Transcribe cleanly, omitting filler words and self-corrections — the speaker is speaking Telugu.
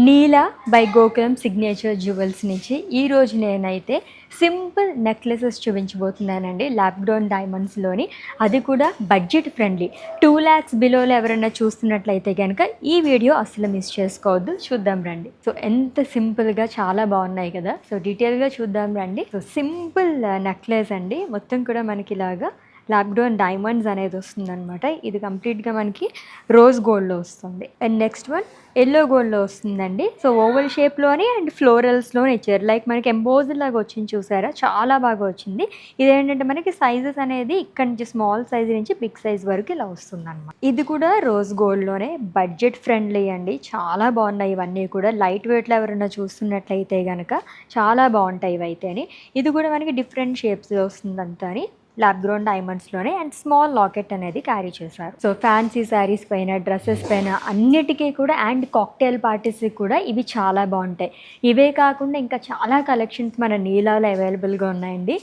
Neela by Gokulam signature jewels నుంచి ఈరోజు నేనైతే సింపుల్ నెక్లెసెస్ చూపించబోతున్నానండి. ల్యాబ్డోన్ డైమండ్స్లోని, అది కూడా బడ్జెట్ ఫ్రెండ్లీ. 2 lakhs బిలోలో ఎవరైనా చూస్తున్నట్లయితే కనుక ఈ వీడియో అస్సలు మిస్ చేసుకోవద్దు. చూద్దాం రండి. సో ఎంత సింపుల్గా చాలా బాగున్నాయి కదా. సో డీటెయిల్గా చూద్దాం రండి. సో సింపుల్ నెక్లెస్ అండి, మొత్తం కూడా మనకి ఇలాగా ల్యాబ్డోన్ డైమండ్స్ అనేది వస్తుందన్నమాట. ఇది కంప్లీట్గా మనకి రోజ్ గోల్డ్లో వస్తుంది. అండ్ నెక్స్ట్ వన్ ఎల్లో గోల్డ్లో వస్తుందండి. సో ఓవల్ షేప్లోని అండ్ ఫ్లోరల్స్లోనే ఇచ్చారు. లైక్ మనకి ఎంబోజ్డ్ లాగా వచ్చింది చూసారా, చాలా బాగా వచ్చింది. ఇదేంటంటే మనకి సైజెస్ అనేది ఇక్కడ నుంచి స్మాల్ సైజ్ నుంచి బిగ్ సైజ్ వరకు ఇలా వస్తుంది అనమాట. ఇది కూడా రోజ్ గోల్డ్లోనే బడ్జెట్ ఫ్రెండ్లీ అండి, చాలా బాగున్నాయి ఇవన్నీ కూడా. లైట్ వెయిట్లో ఎవరైనా చూస్తున్నట్లయితే కనుక చాలా బాగుంటాయి ఇవైతేని. ఇది కూడా మనకి డిఫరెంట్ షేప్స్లో వస్తుంది అంతా అని ల్యాబ్గ్రోన్ డైమండ్స్లోనే అండ్ స్మాల్ లాకెట్ అనేది క్యారీ చేశారు. సో ఫ్యాన్సీ శారీస్ పైన, డ్రెస్సెస్ పైన అన్నిటికీ కూడా అండ్ కాక్టైల్ పార్టీస్కి కూడా ఇవి చాలా బాగుంటాయి. ఇవే కాకుండా ఇంకా చాలా కలెక్షన్స్ మన నీలాలో అవైలబుల్గా ఉన్నాయండి.